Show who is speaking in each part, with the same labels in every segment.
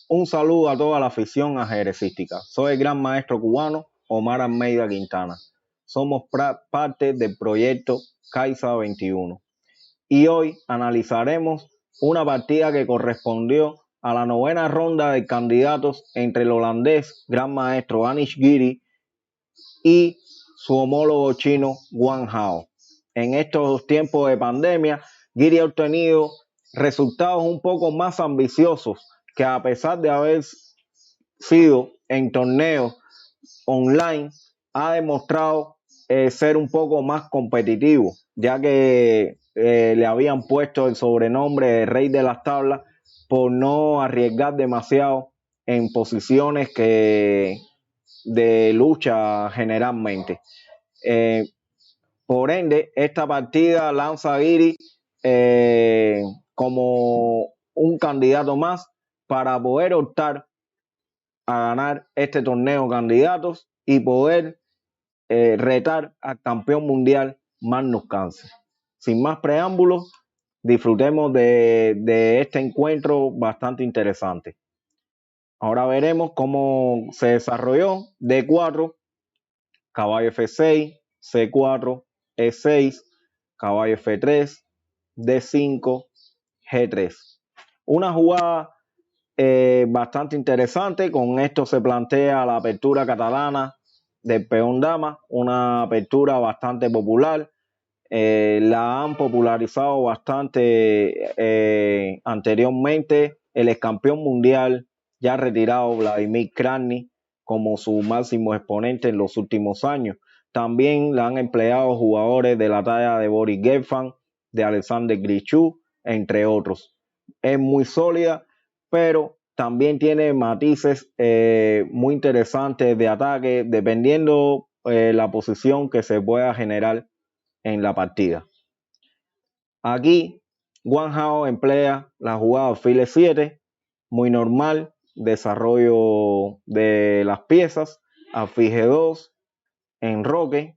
Speaker 1: Un saludo a toda la afición ajedrecística. Soy el gran maestro cubano Omar Almeida Quintana. Somos parte del proyecto CAISA 21 y hoy analizaremos una partida que correspondió a la novena ronda de candidatos entre el holandés gran maestro Anish Giri y su homólogo chino Wang Hao. En estos tiempos de pandemia, Giri ha obtenido resultados un poco más ambiciosos, que a pesar de haber sido en torneos online, ha demostrado ser un poco más competitivo, ya que le habían puesto el sobrenombre de rey de las tablas por no arriesgar demasiado en posiciones de lucha generalmente. Por ende, esta partida lanza a Giri como un candidato más para poder optar a ganar este torneo candidatos y poder retar al campeón mundial Magnus Carlsen. Sin más preámbulos, disfrutemos de este encuentro bastante interesante. Ahora veremos cómo se desarrolló. D4, caballo F6, C4, E6, caballo F3, D5, G3. Una jugada bastante interesante. Con esto se plantea la apertura catalana del peón dama, una apertura bastante popular. La han popularizado bastante anteriormente el ex campeón mundial ya retirado Vladimir Krasny como su máximo exponente en los últimos años. También la han empleado jugadores de la talla de Boris Gelfand, de Alexander Grichuk, entre otros. Es muy sólida, pero también tiene matices muy interesantes de ataque, dependiendo la posición que se pueda generar en la partida. Aquí Wang Hao emplea la jugada alfil 7, muy normal, desarrollo de las piezas, alfil G2, enroque,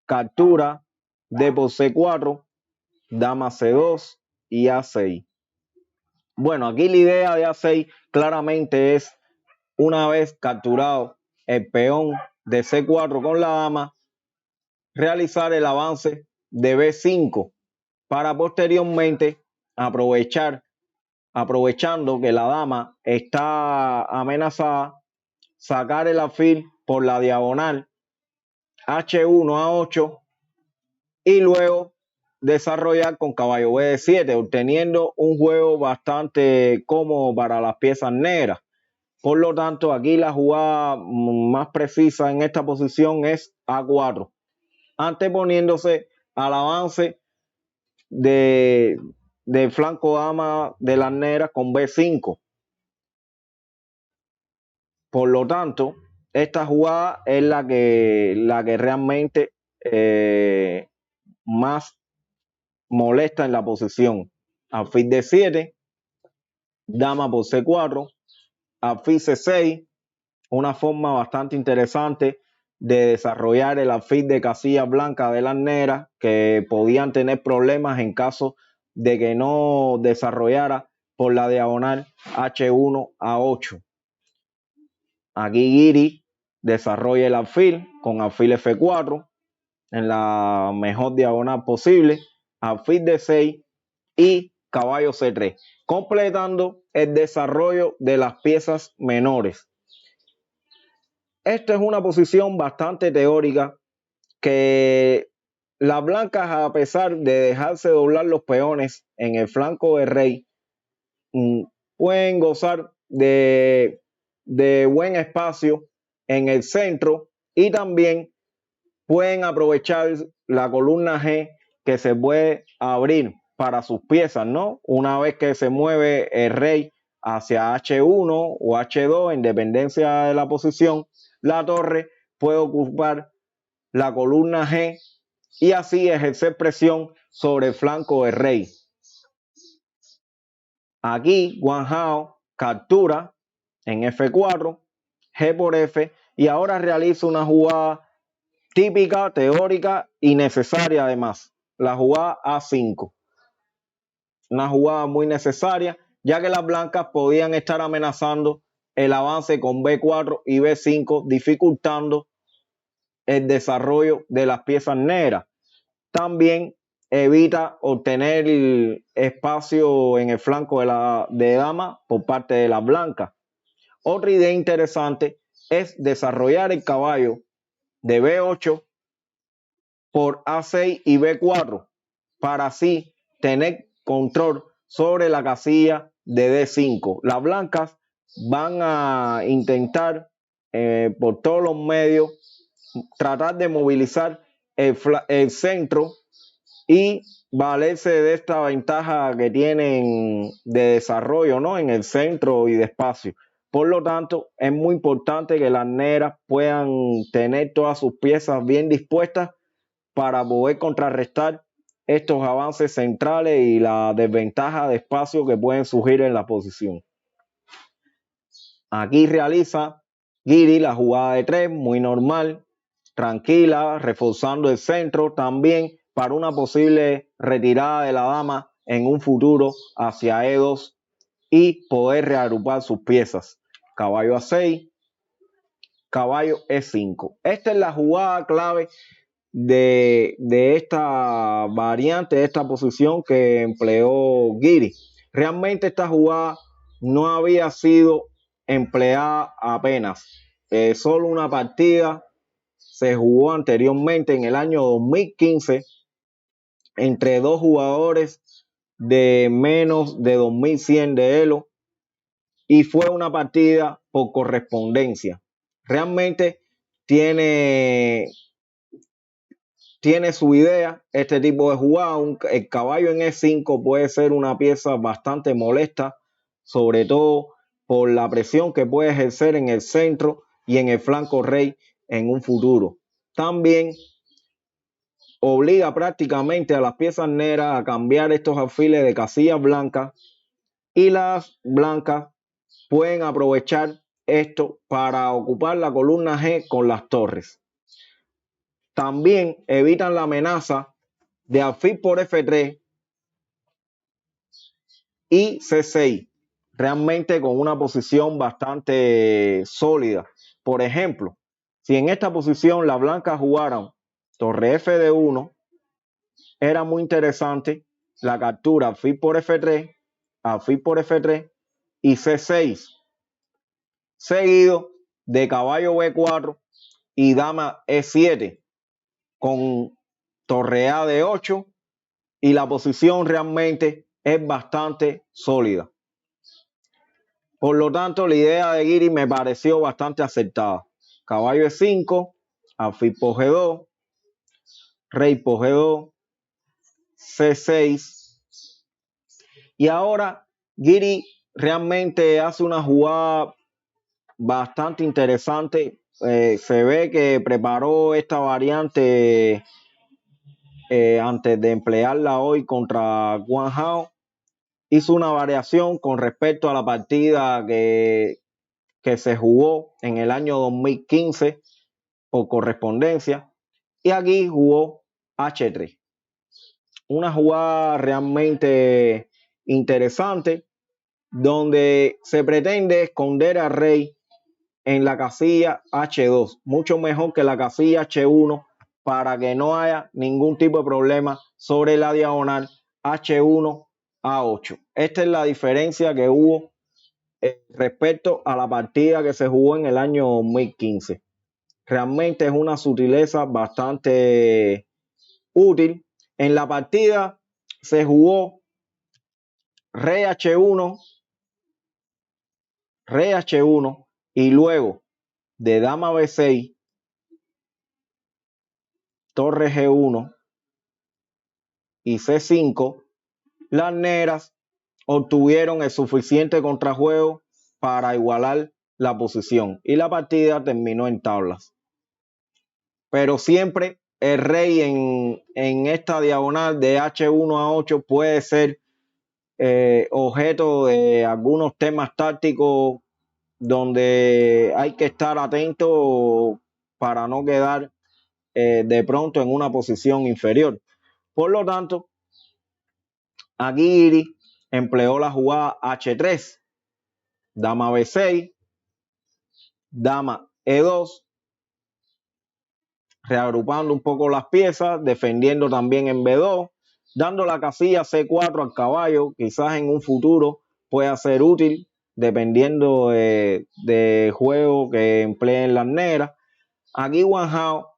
Speaker 1: captura, D por C4, dama C2 y A6. Bueno, aquí la idea de A6 claramente es, una vez capturado el peón de C4 con la dama, realizar el avance de B5 para posteriormente aprovechando que la dama está amenazada, sacar el alfil por la diagonal H1 a 8 y luego desarrollar con caballo B7, obteniendo un juego bastante cómodo para las piezas negras. Por lo tanto, aquí la jugada más precisa en esta posición es A4, anteponiéndose al avance de flanco dama de las negras con B5. Por lo tanto, esta jugada es la que realmente más molesta en la posición. Alfil D7, dama por C4, alfil C6, una forma bastante interesante de desarrollar el alfil de casillas blancas de las negras, que podían tener problemas en caso de que no desarrollara por la diagonal H1 a 8. Aquí Giri desarrolla el alfil con alfil F4 en la mejor diagonal posible, alfil D6 y caballo C3, completando el desarrollo de las piezas menores. Esta es una posición bastante teórica, que las blancas, a pesar de dejarse doblar los peones en el flanco del rey, pueden gozar de buen espacio en el centro y también pueden aprovechar la columna G que se puede abrir para sus piezas, ¿no? Una vez que se mueve el rey hacia H1 o H2, en dependencia de la posición, la torre puede ocupar la columna G y así ejercer presión sobre el flanco del rey. Aquí Wang Hao captura en F4, G por F, y ahora realiza una jugada típica, teórica y necesaria además, la jugada A5. Una jugada muy necesaria ya que las blancas podían estar amenazando el avance con B4 y B5, dificultando el desarrollo de las piezas negras. También evita obtener espacio en el flanco de dama por parte de las blancas. Otra idea interesante es desarrollar el caballo de B8 por A6 y B4 para así tener control sobre la casilla de D5. Las blancas van a intentar por todos los medios tratar de movilizar el centro y valerse de esta ventaja que tienen de desarrollo, ¿no?, en el centro y de espacio. Por lo tanto, es muy importante que las negras puedan tener todas sus piezas bien dispuestas para poder contrarrestar estos avances centrales y la desventaja de espacio que pueden surgir en la posición. Aquí realiza Giri la jugada de 3, muy normal, tranquila, reforzando el centro también para una posible retirada de la dama en un futuro hacia E2 y poder reagrupar sus piezas. Caballo A6, caballo E5. Esta es la jugada clave de esta variante, de esta posición que empleó Giri. Realmente esta jugada no había sido empleada apenas. Solo una partida se jugó anteriormente en el año 2015 entre dos jugadores de menos de 2100 de Elo y fue una partida por correspondencia. Realmente tiene su idea este tipo de jugada. El caballo en E5 puede ser una pieza bastante molesta, sobre todo por la presión que puede ejercer en el centro y en el flanco rey en un futuro. También obliga prácticamente a las piezas negras a cambiar estos alfiles de casillas blancas y las blancas pueden aprovechar esto para ocupar la columna G con las torres. También evitan la amenaza de alfil por F3 y C6, realmente con una posición bastante sólida. Por ejemplo, si en esta posición las blancas jugaran torre F de 1, era muy interesante la captura alfil por F3, alfil por F3 y C6, seguido de caballo B4 y dama E7 con torre A de 8, y la posición realmente es bastante sólida. Por lo tanto, la idea de Giri me pareció bastante acertada. Caballo E5, alfil por G2, rey por G2, C6. Y ahora Giri realmente hace una jugada bastante interesante. Se ve que preparó esta variante antes de emplearla hoy contra Guan Hao. Hizo una variación con respecto a la partida que se jugó en el año 2015 por correspondencia, y aquí jugó H3. Una jugada realmente interesante donde se pretende esconder al rey en la casilla H2, mucho mejor que la casilla H1, para que no haya ningún tipo de problema sobre la diagonal H1 A8. Esta es la diferencia que hubo respecto a la partida que se jugó en el año 2015. Realmente es una sutileza bastante útil. En la partida se jugó rey H1, y luego de dama B6, torre G1 y C5, las negras obtuvieron el suficiente contrajuego para igualar la posición y la partida terminó en tablas. Pero siempre el rey en esta diagonal de H1 a 8 puede ser objeto de algunos temas tácticos donde hay que estar atento para no quedar de pronto en una posición inferior. Por lo tanto, aquí Giri empleó la jugada H3, dama B6, dama E2, reagrupando un poco las piezas, defendiendo también en B2, dando la casilla C4 al caballo, quizás en un futuro pueda ser útil, dependiendo de juego que empleen las negras. Aquí Wang Hao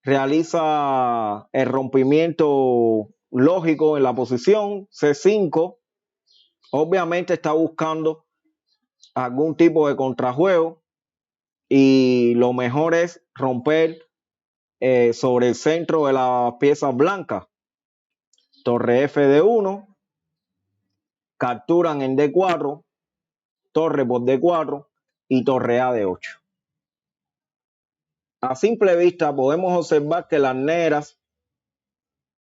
Speaker 1: realiza el rompimiento lógico en la posición C5. Obviamente está buscando algún tipo de contrajuego y lo mejor es romper sobre el centro de las piezas blancas. Torre F de 1, capturan en D4, torre por D4 y torre A de 8. A simple vista podemos observar que las negras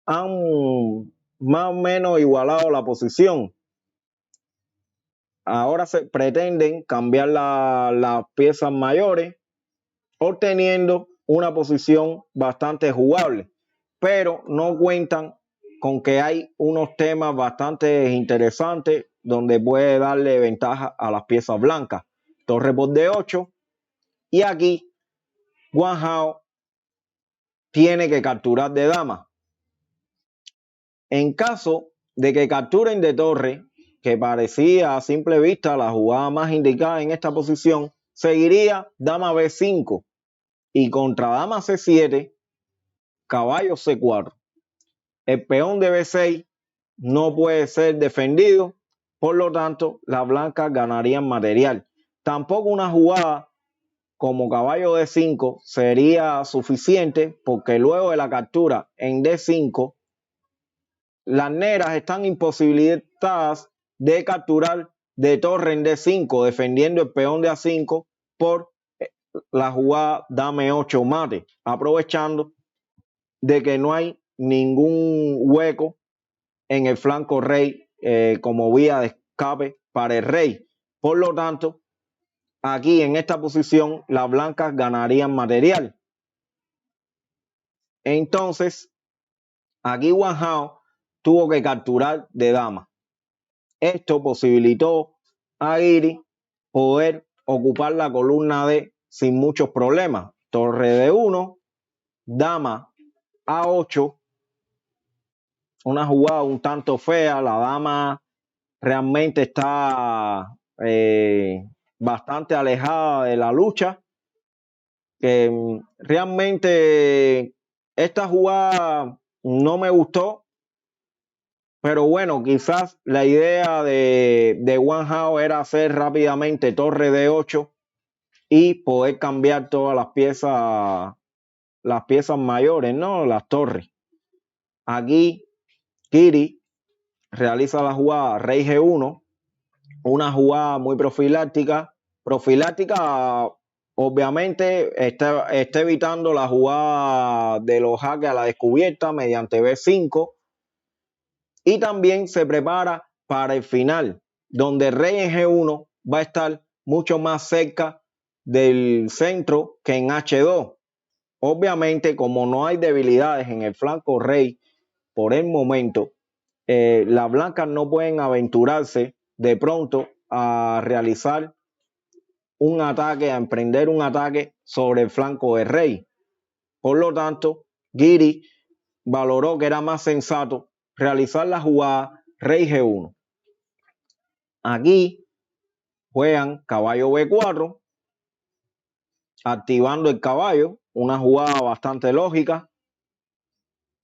Speaker 1: han más o menos igualado la posición. Ahora se pretenden cambiar las piezas mayores, obteniendo una posición bastante jugable, pero no cuentan con que hay unos temas bastante interesantes donde puede darle ventaja a las piezas blancas. Torre por D8 y aquí Wang Hao tiene que capturar de dama. En caso de que capturen de torre, que parecía a simple vista la jugada más indicada en esta posición, seguiría dama B5 y contra dama C7, caballo C4. El peón de B6 no puede ser defendido, por lo tanto las blancas ganarían material. Tampoco una jugada como caballo D5 sería suficiente, porque luego de la captura en D5 las negras están imposibilitadas de capturar de torre en D5, defendiendo el peón de A5 por la jugada dame 8 mate, aprovechando de que no hay ningún hueco en el flanco rey como vía de escape para el rey. Por lo tanto, aquí en esta posición las blancas ganarían material. Entonces, aquí Wang Hao tuvo que capturar de dama. Esto posibilitó a Giri poder ocupar la columna D sin muchos problemas. Torre D1, dama A8, una jugada un tanto fea. La dama realmente está bastante alejada de la lucha. Realmente esta jugada no me gustó, pero bueno, quizás la idea de Wang Hao era hacer rápidamente torre D8 y poder cambiar todas las piezas mayores, ¿no? Las torres. Aquí Giri realiza la jugada rey G1, una jugada muy profiláctica. Obviamente está evitando la jugada de los jaques a la descubierta mediante B5 y también se prepara para el final, donde el rey en G1 va a estar mucho más cerca del centro que en H2. Obviamente, como no hay debilidades en el flanco rey por el momento, las blancas no pueden aventurarse de pronto a realizar un ataque, a emprender un ataque sobre el flanco del rey. Por lo tanto, Giri valoró que era más sensato realizar la jugada rey G1. Aquí juegan caballo B4, activando el caballo, una jugada bastante lógica.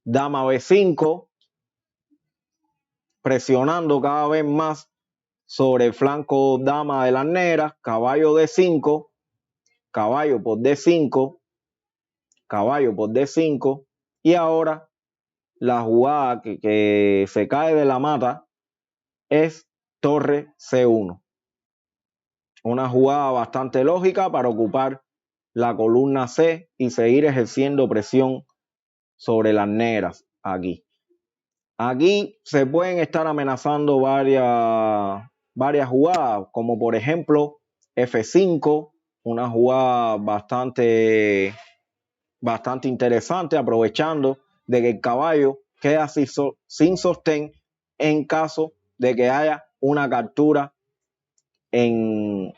Speaker 1: Dama B5, presionando cada vez más sobre el flanco dama de las negras. Caballo D5, caballo por D5, caballo por D5 y ahora la jugada que se cae de la mata es torre C1. Una jugada bastante lógica para ocupar la columna C y seguir ejerciendo presión sobre las negras aquí. Aquí se pueden estar amenazando varias jugadas, como por ejemplo F5, una jugada bastante interesante, aprovechando de que el caballo queda sin sostén en caso de que haya una captura en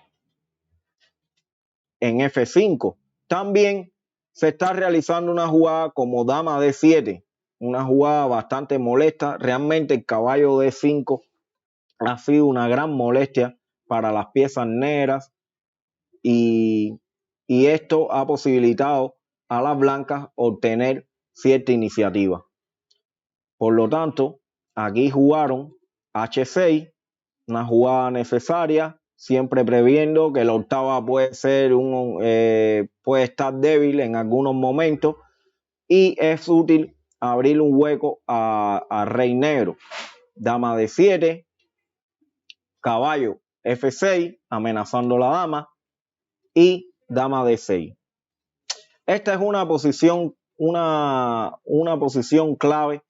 Speaker 1: F5. También se está realizando una jugada como dama D7, una jugada bastante molesta. Realmente el caballo D5 ha sido una gran molestia para las piezas negras y esto ha posibilitado a las blancas obtener cierta iniciativa. Por lo tanto, aquí jugaron H6, una jugada necesaria, siempre previendo que la octava puede estar débil en algunos momentos y es útil abrir un hueco a rey negro. Dama D7, caballo F6, amenazando la dama, y dama D6. Esta es una posición clave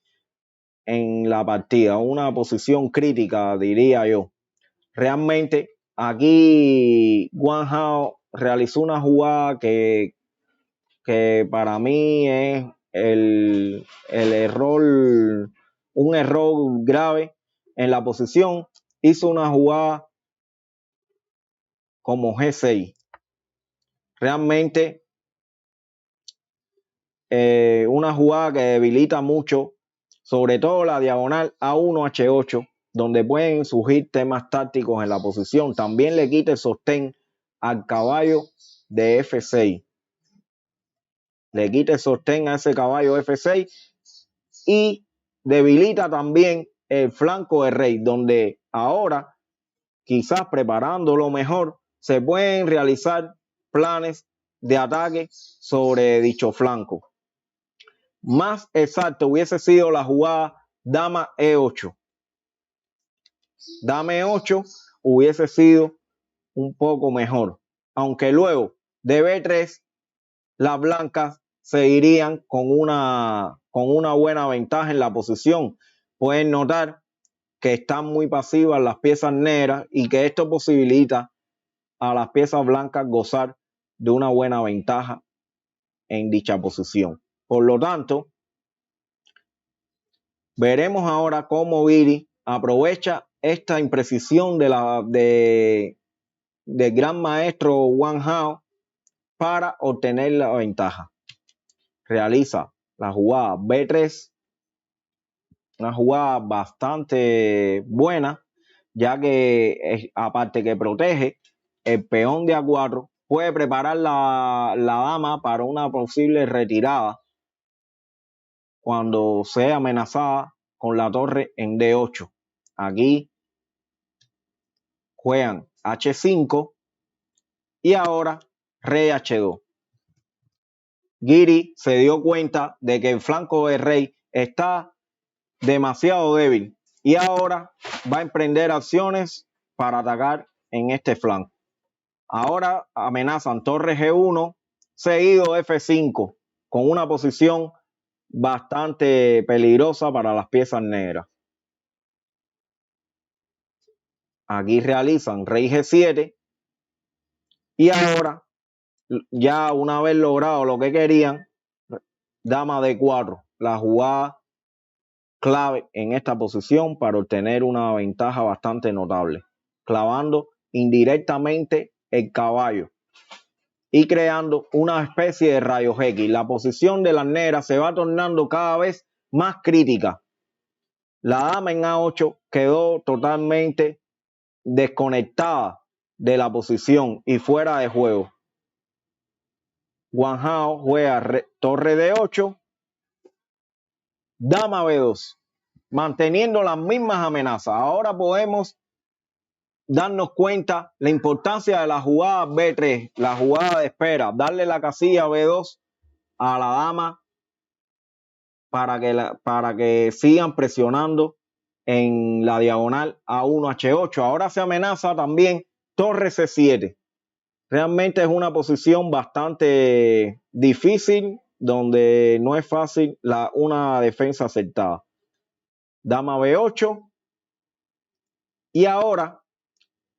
Speaker 1: en la partida, una posición crítica, diría yo. Realmente aquí Wang Hao realizó una jugada que para mí es el error, un error grave en la posición. Hizo una jugada como G6. Realmente una jugada que debilita mucho, sobre todo la diagonal A1-H8, donde pueden surgir temas tácticos en la posición. También le quita el sostén al caballo de F6. Le quita el sostén a ese caballo F6 y debilita también el flanco de rey, donde ahora, quizás preparándolo mejor, se pueden realizar planes de ataque sobre dicho flanco. Más exacto hubiese sido la jugada dama E8. Dama E8 hubiese sido un poco mejor, aunque luego de B3 las blancas seguirían con una buena ventaja en la posición. Pueden notar que están muy pasivas las piezas negras y que esto posibilita a las piezas blancas gozar de una buena ventaja en dicha posición. Por lo tanto, veremos ahora cómo Giri aprovecha esta imprecisión del gran maestro Wang Hao para obtener la ventaja. Realiza la jugada B3, una jugada bastante buena, ya que aparte que protege el peón de A4, puede preparar la dama para una posible retirada cuando sea amenazada con la torre en D8. Aquí juegan H5 y ahora rey H2. Giri se dio cuenta de que el flanco de rey está demasiado débil y ahora va a emprender acciones para atacar en este flanco. Ahora amenazan torre G1 seguido F5 con una posición bastante peligrosa para las piezas negras. Aquí realizan rey G7 y ahora, ya una vez logrado lo que querían, dama D4, la jugada clave en esta posición para obtener una ventaja bastante notable, clavando indirectamente el caballo y creando una especie de rayos X. La posición de las negras se va tornando cada vez más crítica. La dama en A8 quedó totalmente desconectada de la posición y fuera de juego. Wang Hao juega torre D8, dama B2, manteniendo las mismas amenazas. Ahora podemos darnos cuenta la importancia de la jugada B3, la jugada de espera, darle la casilla B2 a la dama para que sigan presionando en la diagonal A1-H8. Ahora se amenaza también torre C7. Realmente es una posición bastante difícil donde no es fácil una defensa acertada. Dama B8 y ahora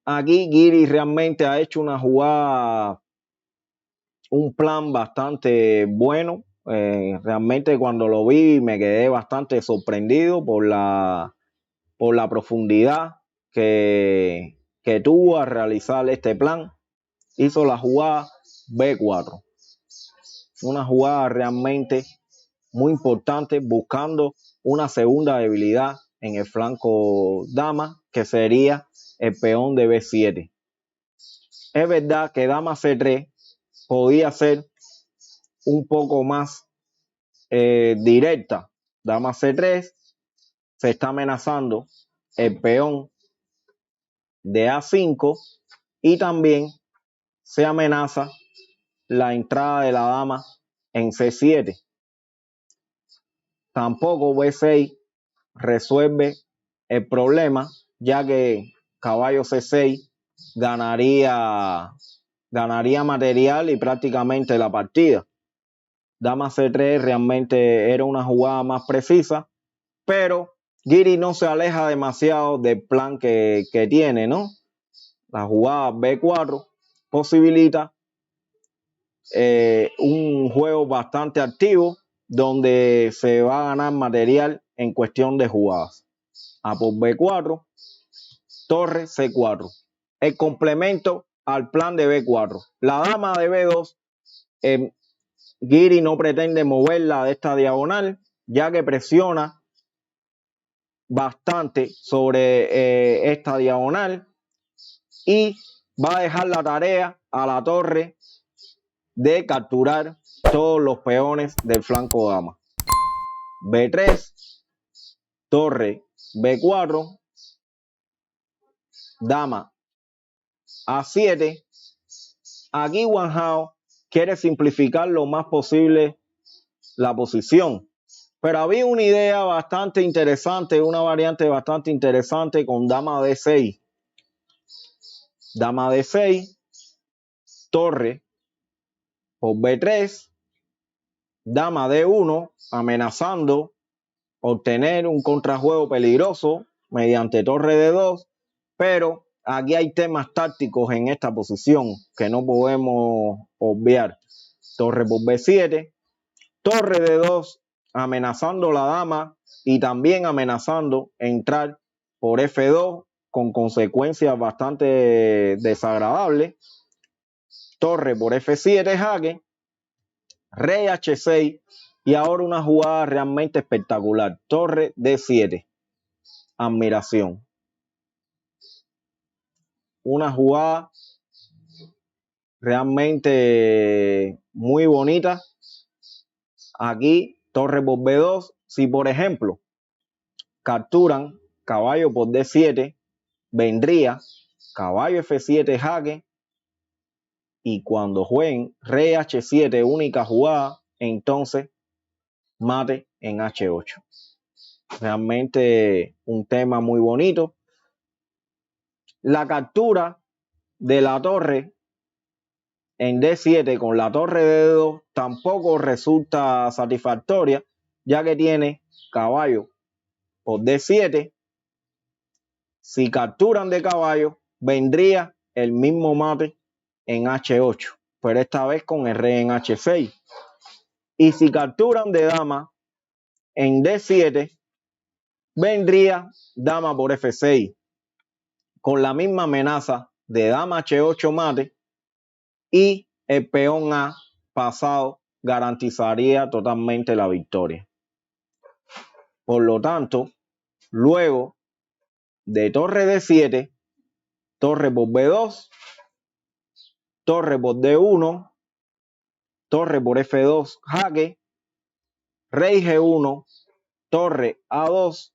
Speaker 1: aquí Giri realmente ha hecho una jugada, un plan bastante bueno. Realmente cuando lo vi me quedé bastante sorprendido por la profundidad que tuvo a realizar este plan, hizo la jugada B4. Una jugada realmente muy importante, buscando una segunda debilidad en el flanco dama, que sería el peón de B7. Es verdad que dama C3 podía ser un poco más directa. Dama C3, se está amenazando el peón de A5 y también se amenaza la entrada de la dama en C7. Tampoco B6 resuelve el problema, ya que caballo C6 ganaría material y prácticamente la partida. Dama C3 realmente era una jugada más precisa, pero Giri no se aleja demasiado del plan que tiene, ¿no? La jugada B4 posibilita un juego bastante activo, donde se va a ganar material en cuestión de jugadas. A por B4, torre C4. El complemento al plan de B4. La dama de B2, Giri no pretende moverla de esta diagonal, ya que presiona bastante sobre esta diagonal y va a dejar la tarea a la torre de capturar todos los peones del flanco dama. B3, torre B4, dama A7. Aquí Wang Hao quiere simplificar lo más posible la posición, pero había una idea bastante interesante, una variante bastante interesante con dama D6. Dama D6, torre por B3, dama D1, amenazando obtener un contrajuego peligroso mediante torre D2, pero aquí hay temas tácticos en esta posición que no podemos obviar. Torre por B7, torre D2, amenazando la dama y también amenazando entrar por F2 con consecuencias bastante desagradables. Torre por F7, jaque, rey H6 y ahora una jugada realmente espectacular. Torre D7, admiración. Una jugada realmente muy bonita. Aquí torre por B2. Si por ejemplo capturan caballo por D7, vendría caballo F7 jaque, y cuando jueguen rey H7 única jugada, entonces mate en H8. Realmente un tema muy bonito. La captura de la torre en D7 con la torre de D2 tampoco resulta satisfactoria, ya que tiene caballo por D7. Si capturan de caballo, vendría el mismo mate en H8, pero esta vez con el rey en H6. Y si capturan de dama en D7, vendría dama por F6, con la misma amenaza de dama H8 mate, y el peón A pasado garantizaría totalmente la victoria. Por lo tanto, luego de torre D7, torre por B2, torre por D1, torre por F2 jaque, rey G1, torre A2,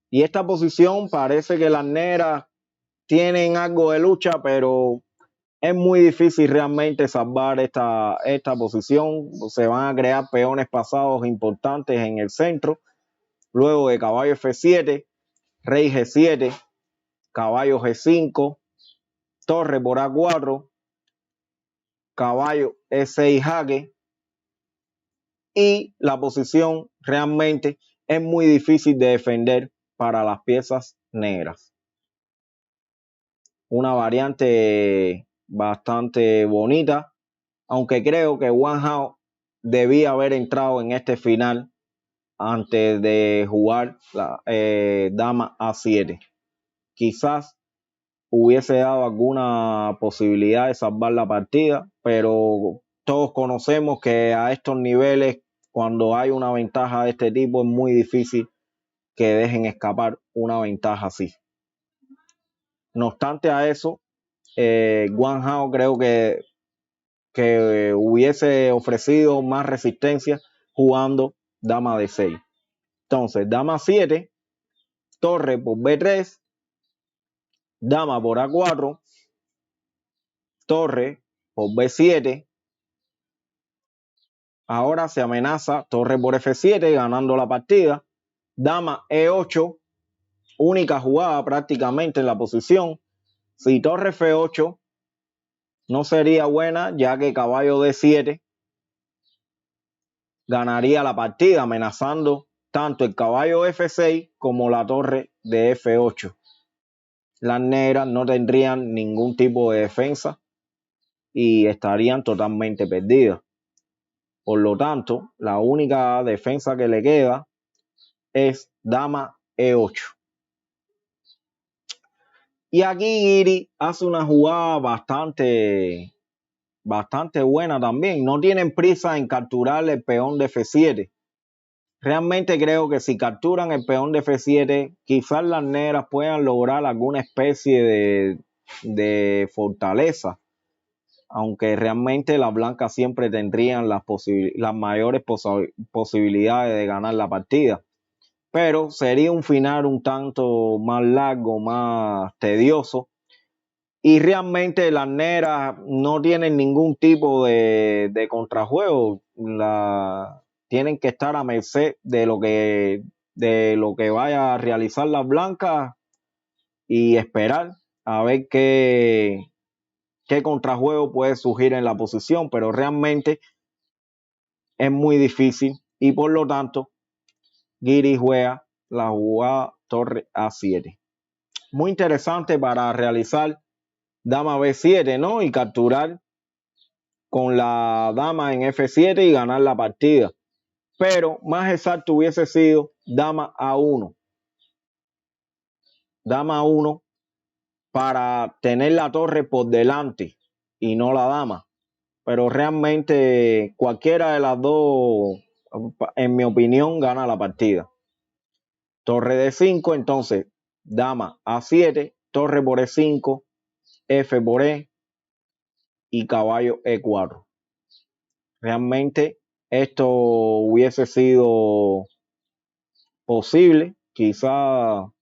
Speaker 1: y esta posición parece que las negras tienen algo de lucha, pero es muy difícil realmente salvar esta posición. Se van a crear peones pasados importantes en el centro. Luego de caballo F7, rey G7, caballo G5, torre por A4, caballo E6 jaque, y la posición realmente es muy difícil de defender para las piezas negras. Una variante bastante bonita, aunque creo que Wang Hao debía haber entrado en este final antes de jugar la dama A7. quizás hubiese dado alguna posibilidad de salvar la partida, pero todos conocemos que a estos niveles, cuando hay una ventaja de este tipo, es muy difícil que dejen escapar una ventaja así. No obstante a eso, Wang Hao creo que hubiese ofrecido más resistencia jugando dama de 6. Entonces, dama 7, torre por B3, dama por A4, torre por B7. Ahora se amenaza torre por F7 ganando la partida. Dama E8, única jugada prácticamente en la posición. Si torre F8 no sería buena, ya que caballo D7 ganaría la partida, amenazando tanto el caballo F6 como la torre de F8. Las negras no tendrían ningún tipo de defensa y estarían totalmente perdidas. Por lo tanto, la única defensa que le queda es dama E8. Y aquí Giri hace una jugada bastante buena también. No tienen prisa en capturar el peón de F7. Realmente creo que si capturan el peón de F7, quizás las negras puedan lograr alguna especie de fortaleza, aunque realmente las blancas siempre tendrían las mayores posibilidades de ganar la partida. Pero sería un final un tanto más largo, más tedioso. Y realmente las negras no tienen ningún tipo de contrajuego. Tienen que estar a merced de lo que vaya a realizar las blancas y esperar a ver qué contrajuego puede surgir en la posición. Pero realmente es muy difícil y por lo tanto Giri juega la jugada torre A7. Muy interesante para realizar dama B7, ¿no? Y capturar con la dama en F7 y ganar la partida. Pero más exacto hubiese sido dama A1. Dama A1 para tener la torre por delante y no la dama. Pero realmente cualquiera de las dos, en mi opinión, gana la partida. Torre D5, entonces dama A7, torre por E5, F por E y caballo E4. Realmente esto hubiese sido posible, quizá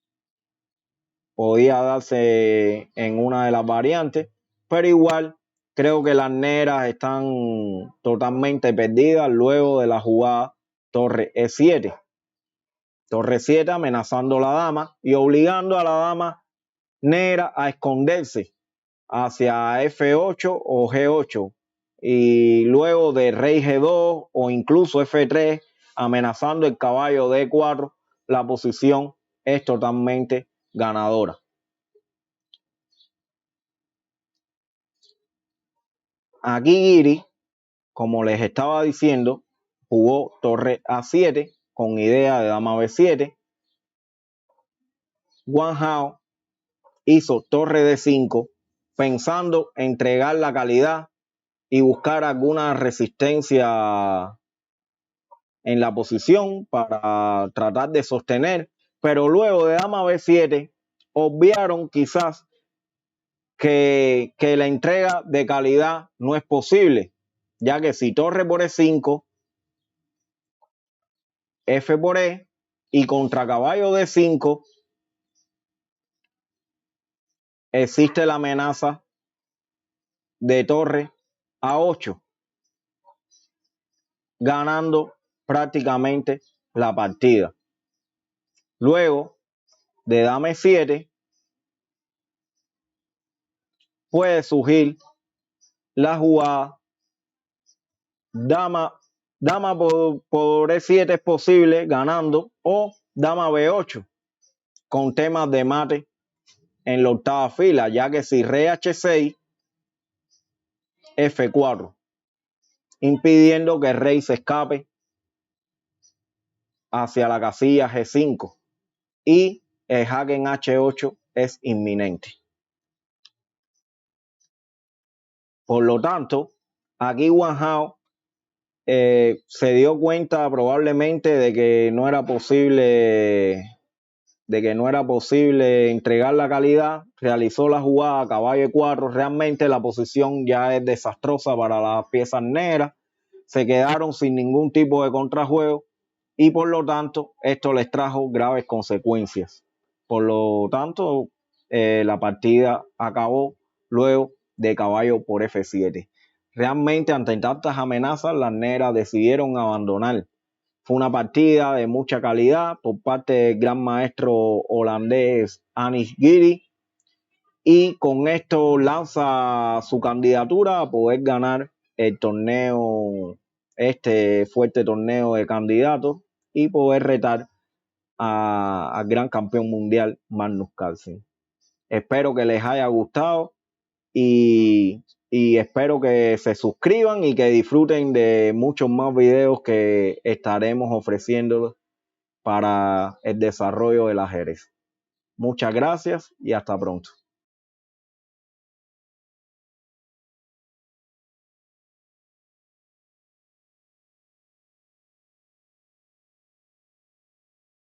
Speaker 1: podía darse en una de las variantes, pero igual creo que las negras están totalmente perdidas luego de la jugada torre E7. Torre 7 amenazando a la dama y obligando a la dama negra a esconderse hacia F8 o G8 y luego de rey G2 o incluso F3 amenazando el caballo D4, la posición es totalmente ganadora. Aquí Giri, como les estaba diciendo, jugó torre A7 con idea de dama B7. Wang Hao hizo torre D5 pensando entregar la calidad y buscar alguna resistencia en la posición para tratar de sostener, pero luego de dama B7 obviaron quizás que la entrega de calidad no es posible, ya que si torre por E5, F por E y contra caballo D5 existe la amenaza de torre A8, ganando prácticamente la partida. Luego de dama E7 puede surgir la jugada dama por E7 es posible ganando, o dama B8 con temas de mate en la octava fila, ya que si rey H6, F4, impidiendo que el rey se escape hacia la casilla G5 y el jaque en H8 es inminente. Por lo tanto, aquí Wang Hao se dio cuenta probablemente de que no era posible entregar la calidad, realizó la jugada caballo 4, realmente la posición ya es desastrosa para las piezas negras, se quedaron sin ningún tipo de contrajuego y por lo tanto esto les trajo graves consecuencias. Por lo tanto, la partida acabó luego de caballo por F7. Realmente ante tantas amenazas las negras decidieron abandonar. Fue una partida de mucha calidad por parte del gran maestro holandés Anish Giri y con esto lanza su candidatura a poder ganar el torneo, este fuerte torneo de candidatos y poder retar al gran campeón mundial Magnus Carlsen. Espero que les haya gustado y espero que se suscriban y que disfruten de muchos más videos que estaremos ofreciendo para el desarrollo del ajedrez. Muchas gracias y hasta pronto.